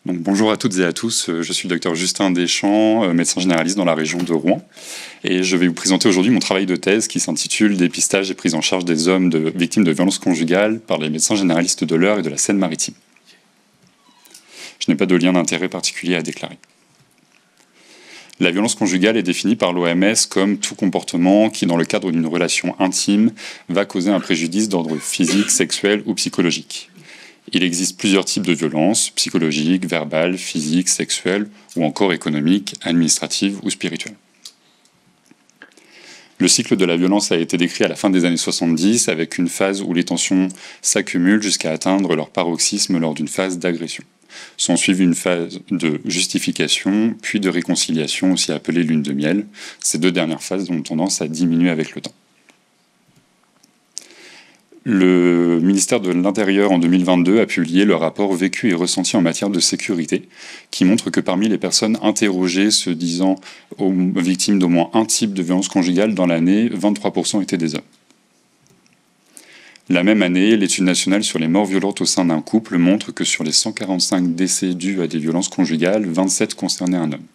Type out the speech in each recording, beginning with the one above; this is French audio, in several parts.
Donc, bonjour à toutes et à tous, je suis le docteur Justin Deschamps, médecin généraliste dans la région de Rouen. Et je vais vous présenter aujourd'hui mon travail de thèse qui s'intitule « Dépistage et prise en charge des hommes victimes de violences conjugales par les médecins généralistes de l'Eure et de la Seine-Maritime ». Je n'ai pas de lien d'intérêt particulier à déclarer. La violence conjugale est définie par l'OMS comme tout comportement qui, dans le cadre d'une relation intime, va causer un préjudice d'ordre physique, sexuel ou psychologique. Il existe plusieurs types de violences, psychologiques, verbales, physiques, sexuelles, ou encore économiques, administratives ou spirituelles. Le cycle de la violence a été décrit à la fin des années 70 avec une phase où les tensions s'accumulent jusqu'à atteindre leur paroxysme lors d'une phase d'agression. S'ensuit une phase de justification, puis de réconciliation, aussi appelée lune de miel. Ces deux dernières phases ont tendance à diminuer avec le temps. Le ministère de l'Intérieur, en 2022, a publié le rapport « Vécu et ressenti en matière de sécurité » qui montre que parmi les personnes interrogées se disant victimes d'au moins un type de violence conjugale dans l'année, 23% étaient des hommes. La même année, l'étude nationale sur les morts violentes au sein d'un couple montre que sur les 145 décès dus à des violences conjugales, 27 concernaient un homme.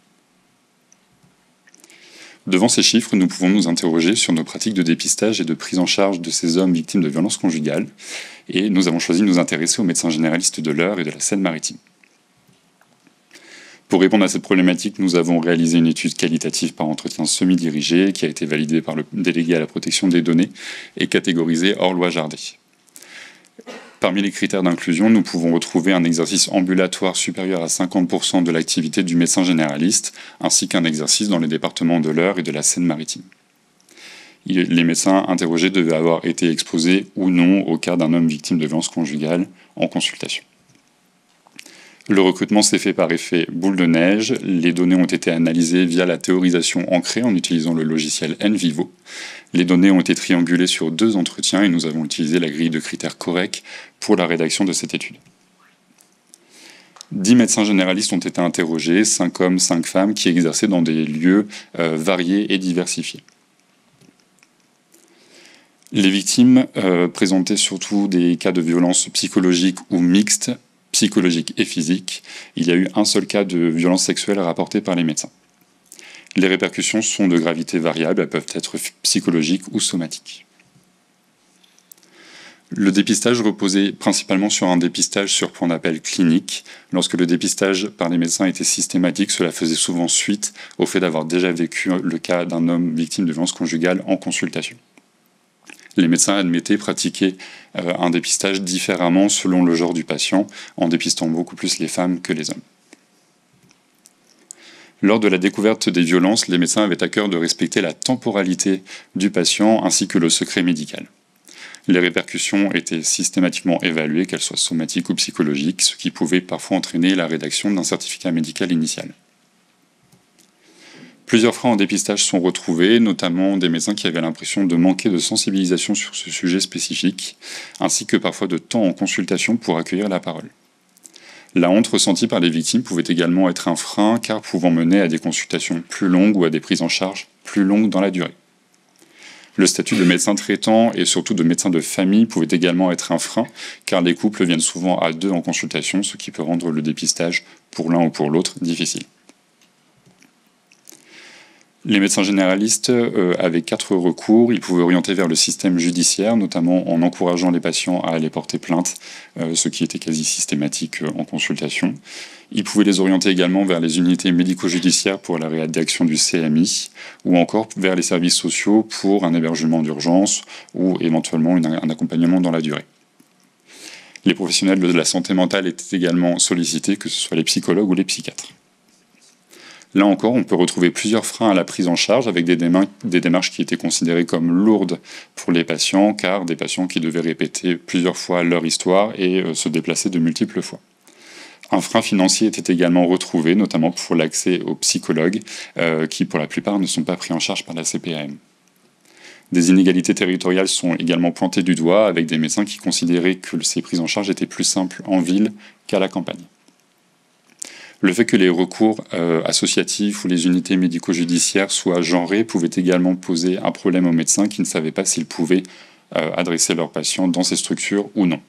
Devant ces chiffres, nous pouvons nous interroger sur nos pratiques de dépistage et de prise en charge de ces hommes victimes de violences conjugales, et nous avons choisi de nous intéresser aux médecins généralistes de l'Eure et de la Seine-Maritime. Pour répondre à cette problématique, nous avons réalisé une étude qualitative par entretien semi-dirigé qui a été validée par le délégué à la protection des données et catégorisée hors loi Jardé. Parmi les critères d'inclusion, nous pouvons retrouver un exercice ambulatoire supérieur à 50% de l'activité du médecin généraliste, ainsi qu'un exercice dans les départements de l'Eure et de la Seine-Maritime. Les médecins interrogés devaient avoir été exposés ou non au cas d'un homme victime de violences conjugales en consultation. Le recrutement s'est fait par effet boule de neige. Les données ont été analysées via la théorisation ancrée en utilisant le logiciel NVivo. Les données ont été triangulées sur 2 entretiens et nous avons utilisé la grille de critères corrects pour la rédaction de cette étude. 10 médecins généralistes ont été interrogés, 5 hommes, 5 femmes, qui exerçaient dans des lieux variés et diversifiés. Les victimes présentaient surtout des cas de violence psychologique ou mixte, psychologique et physique. Il y a eu un seul cas de violence sexuelle rapporté par les médecins. Les répercussions sont de gravité variable, elles peuvent être psychologiques ou somatiques. Le dépistage reposait principalement sur un dépistage sur point d'appel clinique. Lorsque le dépistage par les médecins était systématique, cela faisait souvent suite au fait d'avoir déjà vécu le cas d'un homme victime de violence conjugale en consultation. Les médecins admettaient pratiquer un dépistage différemment selon le genre du patient, en dépistant beaucoup plus les femmes que les hommes. Lors de la découverte des violences, les médecins avaient à cœur de respecter la temporalité du patient ainsi que le secret médical. Les répercussions étaient systématiquement évaluées, qu'elles soient somatiques ou psychologiques, ce qui pouvait parfois entraîner la rédaction d'un certificat médical initial. Plusieurs freins en dépistage sont retrouvés, notamment des médecins qui avaient l'impression de manquer de sensibilisation sur ce sujet spécifique, ainsi que parfois de temps en consultation pour accueillir la parole. La honte ressentie par les victimes pouvait également être un frein, car pouvant mener à des consultations plus longues ou à des prises en charge plus longues dans la durée. Le statut de médecin traitant et surtout de médecin de famille pouvait également être un frein, car les couples viennent souvent à 2 en consultation, ce qui peut rendre le dépistage pour l'un ou pour l'autre difficile. Les médecins généralistes avaient 4 recours. Ils pouvaient orienter vers le système judiciaire, notamment en encourageant les patients à aller porter plainte, ce qui était quasi systématique en consultation. Ils pouvaient les orienter également vers les unités médico-judiciaires pour la rédaction du CMI, ou encore vers les services sociaux pour un hébergement d'urgence ou éventuellement un accompagnement dans la durée. Les professionnels de la santé mentale étaient également sollicités, que ce soit les psychologues ou les psychiatres. Là encore, on peut retrouver plusieurs freins à la prise en charge avec des démarches qui étaient considérées comme lourdes pour les patients, car des patients qui devaient répéter plusieurs fois leur histoire et se déplacer de multiples fois. Un frein financier était également retrouvé, notamment pour l'accès aux psychologues, qui pour la plupart ne sont pas pris en charge par la CPAM. Des inégalités territoriales sont également pointées du doigt, avec des médecins qui considéraient que ces prises en charge étaient plus simples en ville qu'à la campagne. Le fait que les recours associatifs ou les unités médico-judiciaires soient genrés pouvait également poser un problème aux médecins qui ne savaient pas s'ils pouvaient adresser leurs patients dans ces structures ou non.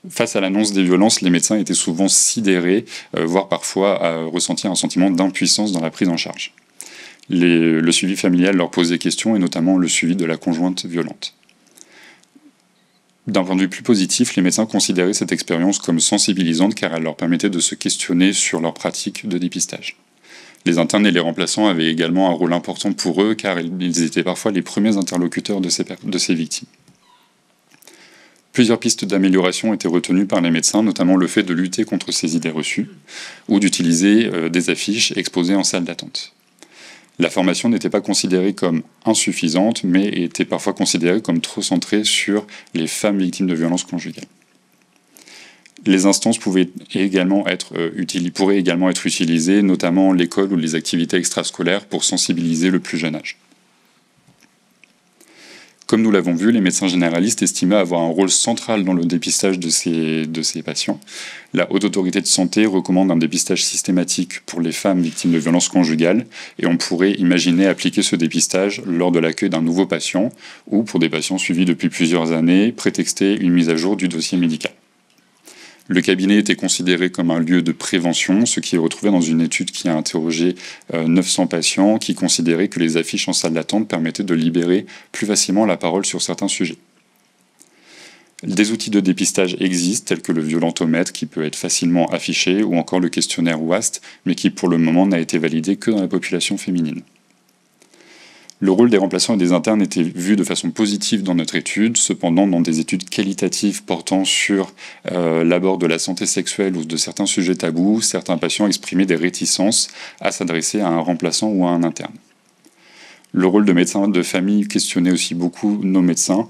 Face à l'annonce des violences, les médecins étaient souvent sidérés, voire parfois à ressentir un sentiment d'impuissance dans la prise en charge. Le suivi familial leur posait questions, et notamment le suivi de la conjointe violente. D'un point de vue plus positif, les médecins considéraient cette expérience comme sensibilisante car elle leur permettait de se questionner sur leur pratique de dépistage. Les internes et les remplaçants avaient également un rôle important pour eux car ils étaient parfois les premiers interlocuteurs de ces victimes. Plusieurs pistes d'amélioration étaient retenues par les médecins, notamment le fait de lutter contre ces idées reçues ou d'utiliser des affiches exposées en salle d'attente. La formation n'était pas considérée comme insuffisante, mais était parfois considérée comme trop centrée sur les femmes victimes de violences conjugales. Les instances pourraient également être utilisées, notamment l'école ou les activités extrascolaires, pour sensibiliser le plus jeune âge. Comme nous l'avons vu, les médecins généralistes estimaient avoir un rôle central dans le dépistage de ces patients. La Haute Autorité de Santé recommande un dépistage systématique pour les femmes victimes de violences conjugales, et on pourrait imaginer appliquer ce dépistage lors de l'accueil d'un nouveau patient ou pour des patients suivis depuis plusieurs années, prétexter une mise à jour du dossier médical. Le cabinet était considéré comme un lieu de prévention, ce qui est retrouvé dans une étude qui a interrogé 900 patients qui considéraient que les affiches en salle d'attente permettaient de libérer plus facilement la parole sur certains sujets. Des outils de dépistage existent, tels que le violentomètre qui peut être facilement affiché, ou encore le questionnaire WAST, mais qui pour le moment n'a été validé que dans la population féminine. Le rôle des remplaçants et des internes était vu de façon positive dans notre étude. Cependant, dans des études qualitatives portant sur l'abord de la santé sexuelle ou de certains sujets tabous, certains patients exprimaient des réticences à s'adresser à un remplaçant ou à un interne. Le rôle de médecin de famille questionnait aussi beaucoup nos médecins.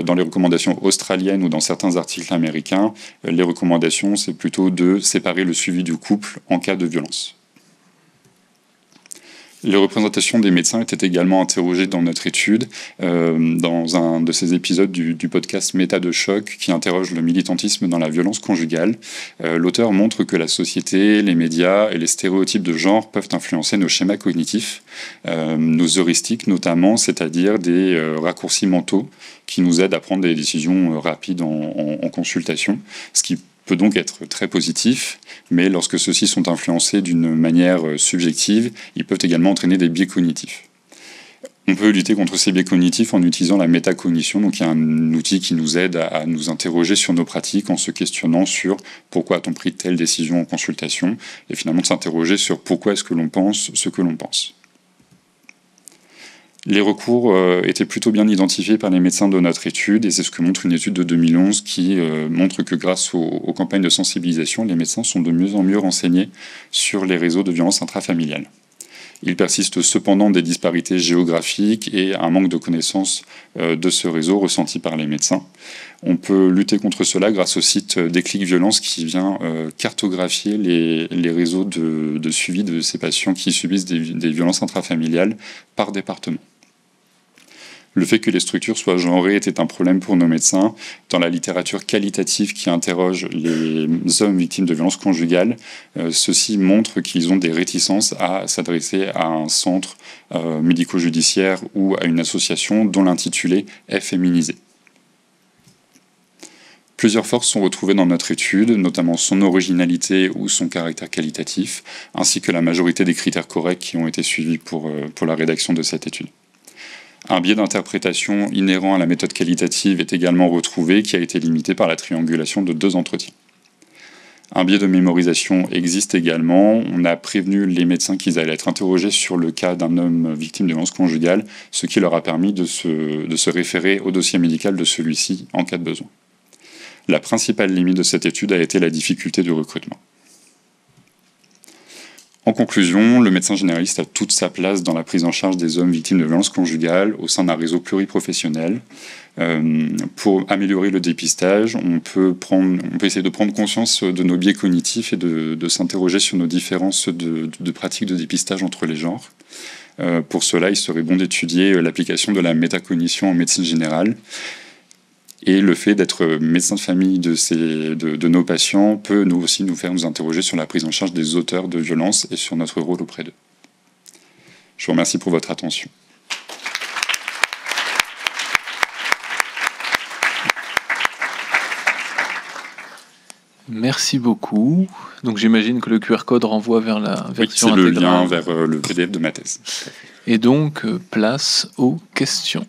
Dans les recommandations australiennes ou dans certains articles américains, les recommandations, c'est plutôt de séparer le suivi du couple en cas de violence. Les représentations des médecins étaient également interrogées dans notre étude, dans un de ces épisodes du podcast Méta de choc qui interroge le militantisme dans la violence conjugale. L'auteur montre que la société, les médias et les stéréotypes de genre peuvent influencer nos schémas cognitifs, nos heuristiques notamment, c'est-à-dire des raccourcis mentaux qui nous aident à prendre des décisions rapides en consultation, ce qui peut donc être très positif, mais lorsque ceux-ci sont influencés d'une manière subjective, ils peuvent également entraîner des biais cognitifs. On peut lutter contre ces biais cognitifs en utilisant la métacognition, donc il y a un outil qui nous aide à nous interroger sur nos pratiques en se questionnant sur pourquoi a-t-on pris telle décision en consultation, et finalement de s'interroger sur pourquoi est-ce que l'on pense ce que l'on pense. Les recours étaient plutôt bien identifiés par les médecins de notre étude, et c'est ce que montre une étude de 2011 qui montre que grâce aux campagnes de sensibilisation, les médecins sont de mieux en mieux renseignés sur les réseaux de violence intrafamiliale. Il persiste cependant des disparités géographiques et un manque de connaissance de ce réseau ressenti par les médecins. On peut lutter contre cela grâce au site Déclic Violence qui vient cartographier les réseaux de suivi de ces patients qui subissent des violences intrafamiliales par département. Le fait que les structures soient genrées était un problème pour nos médecins. Dans la littérature qualitative qui interroge les hommes victimes de violences conjugales, ceux-ci montrent qu'ils ont des réticences à s'adresser à un centre médico-judiciaire ou à une association dont l'intitulé est féminisé. Plusieurs forces sont retrouvées dans notre étude, notamment son originalité ou son caractère qualitatif, ainsi que la majorité des critères corrects qui ont été suivis pour la rédaction de cette étude. Un biais d'interprétation inhérent à la méthode qualitative est également retrouvé, qui a été limité par la triangulation de 2 entretiens. Un biais de mémorisation existe également. On a prévenu les médecins qu'ils allaient être interrogés sur le cas d'un homme victime de violence conjugale, ce qui leur a permis de se référer au dossier médical de celui-ci en cas de besoin. La principale limite de cette étude a été la difficulté du recrutement. En conclusion, le médecin généraliste a toute sa place dans la prise en charge des hommes victimes de violences conjugales au sein d'un réseau pluriprofessionnel. Pour améliorer le dépistage, on peut essayer de prendre conscience de nos biais cognitifs et de s'interroger sur nos différences de pratiques de dépistage entre les genres. Pour cela, il serait bon d'étudier l'application de la métacognition en médecine générale. Et le fait d'être médecin de famille de nos patients peut nous aussi nous faire nous interroger sur la prise en charge des auteurs de violences et sur notre rôle auprès d'eux. Je vous remercie pour votre attention. Merci beaucoup. Donc j'imagine que le QR code renvoie vers la version c'est le intégrale. lien vers le PDF de ma thèse. Et donc, place aux questions.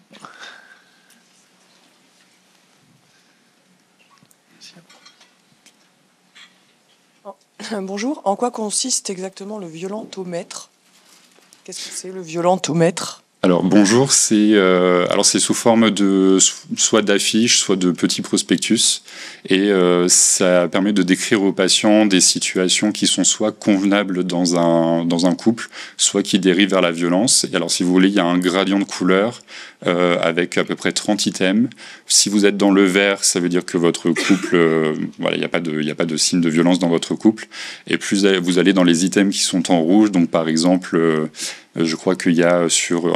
Bonjour. En quoi consiste exactement le violentomètre? Qu'est-ce que c'est le violentomètre? Alors bonjour, c'est sous forme de soit d'affiches, soit de petits prospectus, et ça permet de décrire aux patients des situations qui sont soit convenables dans un couple, soit qui dérivent vers la violence. Et alors si vous voulez, il y a un gradient de couleur avec à peu près 30 items. Si vous êtes dans le vert, ça veut dire que votre couple, il n'y a pas de signe de violence dans votre couple. Et plus vous allez dans les items qui sont en rouge, donc par exemple je crois qu'il y a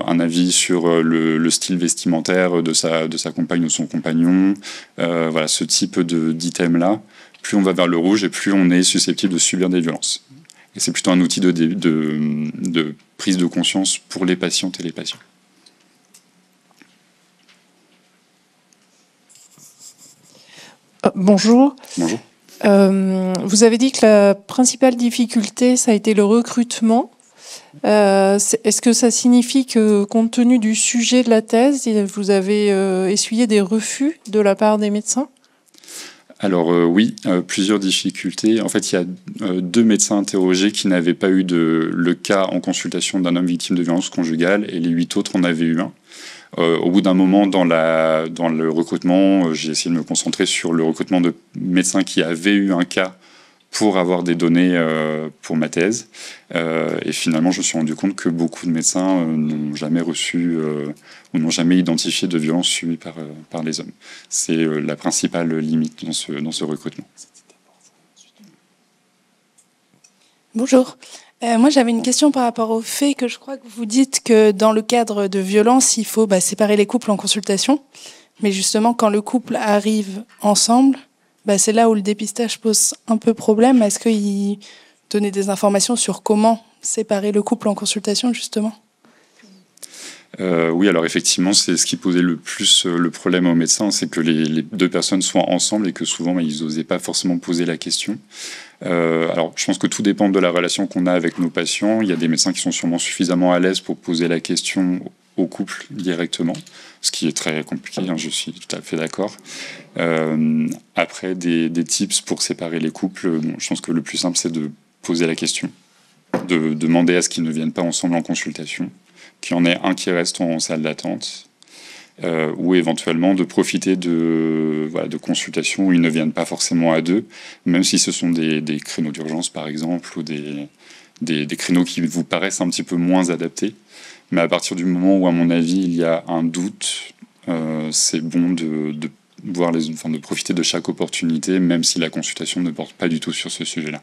un avis sur le style vestimentaire de sa compagne ou son compagnon. Voilà, ce type d'item-là. Plus on va vers le rouge et plus on est susceptible de subir des violences. Et c'est plutôt un outil de prise de conscience pour les patientes et les patients. Bonjour. Bonjour. Vous avez dit que la principale difficulté, ça a été le recrutement. Est-ce que ça signifie que, compte tenu du sujet de la thèse, vous avez essuyé des refus de la part des médecins? Alors oui, plusieurs difficultés. En fait, il y a 2 médecins interrogés qui n'avaient pas eu le cas en consultation d'un homme victime de violence conjugale, et les 8 autres en avaient eu un. Au bout d'un moment, dans le recrutement, j'ai essayé de me concentrer sur le recrutement de médecins qui avaient eu un cas pour avoir des données pour ma thèse. Et finalement, je me suis rendu compte que beaucoup de médecins n'ont jamais reçu ou n'ont jamais identifié de violences subies par les hommes. C'est la principale limite dans ce recrutement. Bonjour. Moi, j'avais une question par rapport au fait que je crois que vous dites que dans le cadre de violence, il faut séparer les couples en consultation. Mais justement, quand le couple arrive ensemble, c'est là où le dépistage pose un peu problème. Est-ce qu'il donnait des informations sur comment séparer le couple en consultation, justement? Oui, alors effectivement, c'est ce qui posait le plus le problème aux médecins, c'est que les 2 personnes soient ensemble et que souvent, ils n'osaient pas forcément poser la question. Alors, je pense que tout dépend de la relation qu'on a avec nos patients. Il y a des médecins qui sont sûrement suffisamment à l'aise pour poser la question au couple directement, ce qui est très compliqué, je suis tout à fait d'accord. Après, des tips pour séparer les couples, je pense que le plus simple, c'est de poser la question, de demander à ce qu'ils ne viennent pas ensemble en consultation, qu'il y en ait un qui reste en salle d'attente, ou éventuellement de profiter de consultations où ils ne viennent pas forcément à 2, même si ce sont des créneaux d'urgence par exemple, ou des créneaux qui vous paraissent un petit peu moins adaptés. Mais à partir du moment où, à mon avis, il y a un doute, c'est bon de profiter de chaque opportunité, même si la consultation ne porte pas du tout sur ce sujet-là.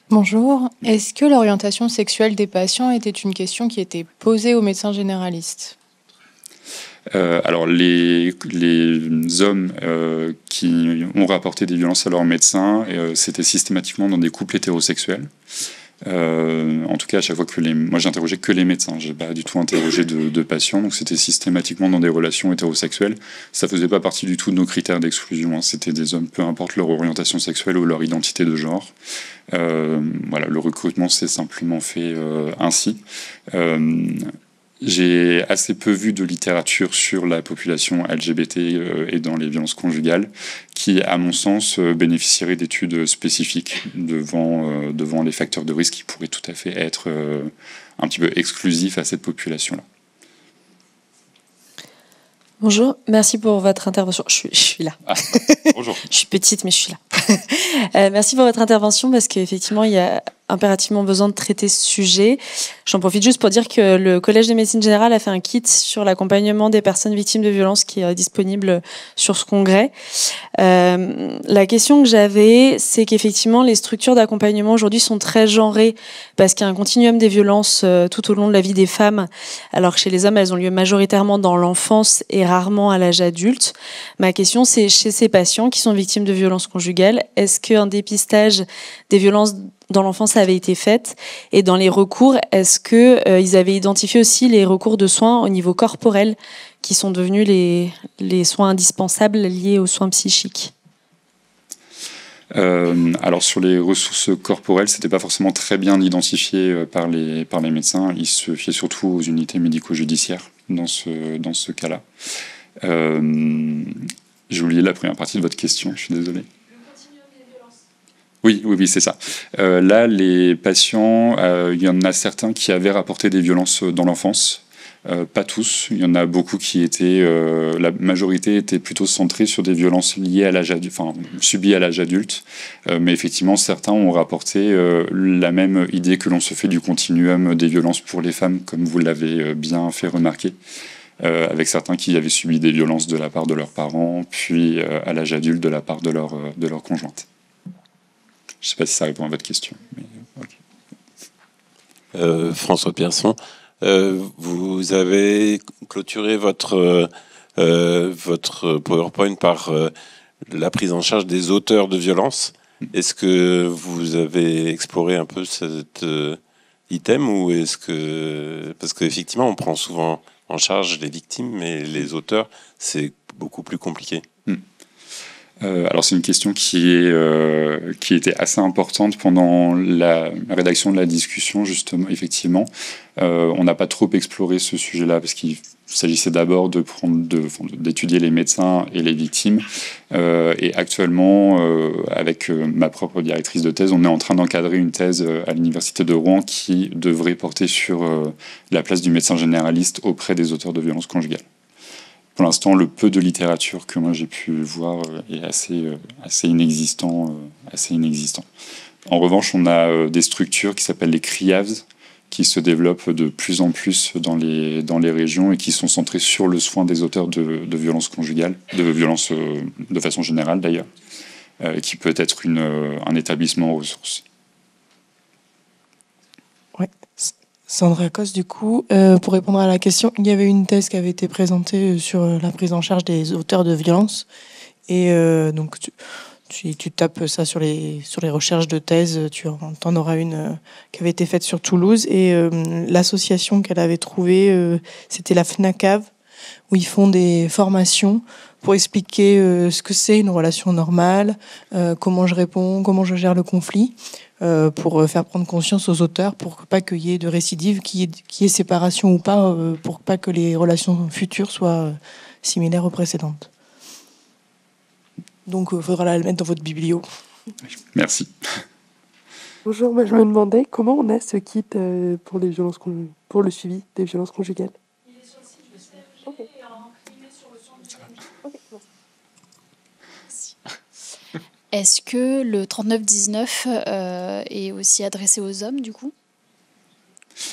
Bonjour. Est-ce que l'orientation sexuelle des patients était une question qui était posée aux médecins généralistes? Alors, les hommes qui ont rapporté des violences à leurs médecins, c'était systématiquement dans des couples hétérosexuels. En tout cas, à chaque fois moi j'interrogeais que les médecins, j'ai pas du tout interrogé de patients, donc c'était systématiquement dans des relations hétérosexuelles. Ça faisait pas partie du tout de nos critères d'exclusion, C'était des hommes, peu importe leur orientation sexuelle ou leur identité de genre. Le recrutement s'est simplement fait ainsi. J'ai assez peu vu de littérature sur la population LGBT et dans les violences conjugales qui, à mon sens, bénéficierait d'études spécifiques devant les facteurs de risque qui pourraient tout à fait être un petit peu exclusifs à cette population-là. Bonjour, merci pour votre intervention. Je suis là. Ah, bonjour. Je suis petite, mais je suis là. Merci pour votre intervention parce qu'effectivement, il y a impérativement besoin de traiter ce sujet. J'en profite juste pour dire que le Collège de médecine générale a fait un kit sur l'accompagnement des personnes victimes de violences qui est disponible sur ce congrès. La question que j'avais, c'est qu'effectivement, les structures d'accompagnement aujourd'hui sont très genrées parce qu'il y a un continuum des violences tout au long de la vie des femmes, alors que chez les hommes, elles ont lieu majoritairement dans l'enfance et rarement à l'âge adulte. Ma question, c'est chez ces patients qui sont victimes de violences conjugales, est-ce qu'un dépistage des violences dans l'enfance avait été fait? Et dans les recours, est-ce qu'ils avaient identifié aussi les recours de soins au niveau corporel qui sont devenus les soins indispensables liés aux soins psychiques? Alors sur les ressources corporelles, c'était pas forcément très bien identifié par les médecins. Ils se fiaient surtout aux unités médico-judiciaires dans ce cas-là. J'ai oublié la première partie de votre question, je suis désolé. Oui, c'est ça. Là, les patients, il y en a certains qui avaient rapporté des violences dans l'enfance. Pas tous. Il y en a beaucoup qui étaient... la majorité était plutôt centrée sur des violences liées à l'âge adulte, enfin, subies à l'âge adulte. Mais effectivement, certains ont rapporté la même idée que l'on se fait du continuum des violences pour les femmes, comme vous l'avez bien fait remarquer. Avec certains qui avaient subi des violences de la part de leurs parents, puis à l'âge adulte de la part de leur conjointe. Je ne sais pas si ça répond à votre question. Mais, okay. François Pierson, vous avez clôturé votre PowerPoint par la prise en charge des auteurs de violences. Est-ce que vous avez exploré un peu cet item ou est-ce que... Parce qu'effectivement, on prend souvent en charge les victimes, mais les auteurs, c'est beaucoup plus compliqué. Alors c'est une question qui était assez importante pendant la rédaction de la discussion, justement, effectivement. On n'a pas trop exploré ce sujet-là parce qu'il s'agissait d'abord d'étudier les médecins et les victimes. Et actuellement, avec ma propre directrice de thèse, on est en train d'encadrer une thèse à l'université de Rouen qui devrait porter sur la place du médecin généraliste auprès des auteurs de violences conjugales. Pour l'instant, le peu de littérature que moi j'ai pu voir est assez inexistant. En revanche, on a des structures qui s'appellent les CRIAVS, qui se développent de plus en plus dans les régions et qui sont centrées sur le soin des auteurs de violences conjugales, de violences de façon générale d'ailleurs, qui peut être un établissement aux ressources. Ouais. Sandra Cos, du coup, pour répondre à la question, il y avait une thèse qui avait été présentée sur la prise en charge des auteurs de violences. Et donc, tu tapes ça sur les recherches de thèse, tu en auras une qui avait été faite sur Toulouse. Et l'association qu'elle avait trouvée, c'était la FNACAV, où ils font des formations pour expliquer ce que c'est une relation normale, comment je réponds, comment je gère le conflit. Pour faire prendre conscience aux auteurs, pour pas qu'il y ait de récidive, qu'il y ait séparation ou pas, pour pas que les relations futures soient similaires aux précédentes. Donc, il faudra la mettre dans votre biblio. Merci. Bonjour, je me demandais comment on a ce kit pour le suivi des violences conjugales. Il est sur le site de CRG et imprimé sur le centre de Est-ce que le 3919 est aussi adressé aux hommes, du coup?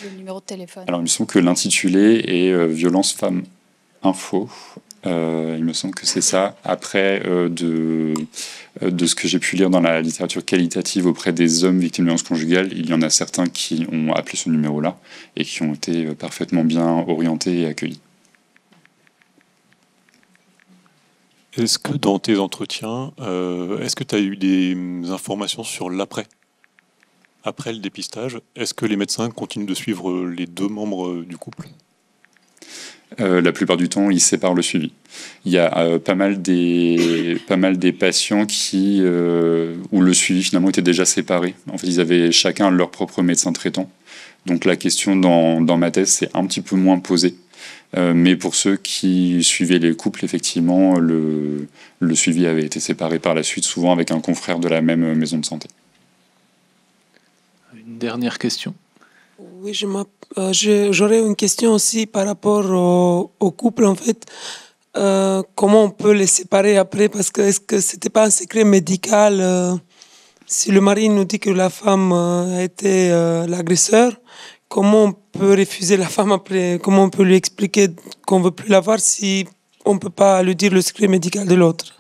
Le numéro de téléphone. Alors, il me semble que l'intitulé est Violence Femmes Info. Il me semble que c'est ça. Après, de ce que j'ai pu lire dans la littérature qualitative auprès des hommes victimes de violences conjugales, il y en a certains qui ont appelé ce numéro-là et qui ont été parfaitement bien orientés et accueillis. Est-ce que dans tes entretiens, est-ce que tu as eu des informations sur l'après? Après le dépistage, est-ce que les médecins continuent de suivre les deux membres du couple? La plupart du temps, ils séparent le suivi. Il y a pas mal des patients où le suivi finalement était déjà séparé. En fait, ils avaient chacun leur propre médecin traitant. Donc la question dans ma thèse, c'est un petit peu moins posée. Mais pour ceux qui suivaient les couples, effectivement, le suivi avait été séparé par la suite, souvent avec un confrère de la même maison de santé. Une dernière question. Oui, j'aurais une question aussi par rapport au couple, en fait. Comment on peut les séparer après? Parce que est-ce que c'était pas un secret médical si le mari nous dit que la femme a été l'agresseur? Comment on peut refuser la femme après? Comment on peut lui expliquer qu'on ne veut plus la voir si on ne peut pas lui dire le secret médical de l'autre?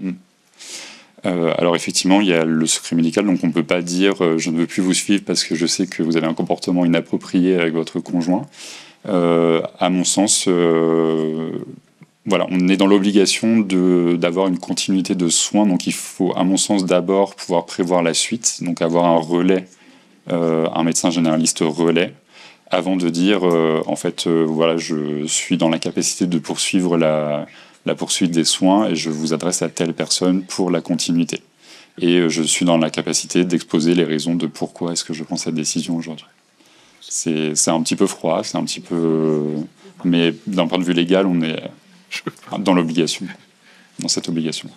Alors effectivement, il y a le secret médical, donc on ne peut pas dire je ne veux plus vous suivre parce que je sais que vous avez un comportement inapproprié avec votre conjoint. À mon sens, voilà, on est dans l'obligation d'avoir une continuité de soins, donc il faut, à mon sens, d'abord pouvoir prévoir la suite, donc avoir un relais, un médecin généraliste relais, avant de dire, en fait, voilà, je suis dans la capacité de poursuivre la poursuite des soins et je vous adresse à telle personne pour la continuité. et je suis dans la capacité d'exposer les raisons de pourquoi est-ce que je prends cette décision aujourd'hui. C'est un petit peu froid, c'est un petit peu... mais d'un point de vue légal, on est dans l'obligation, dans cette obligation.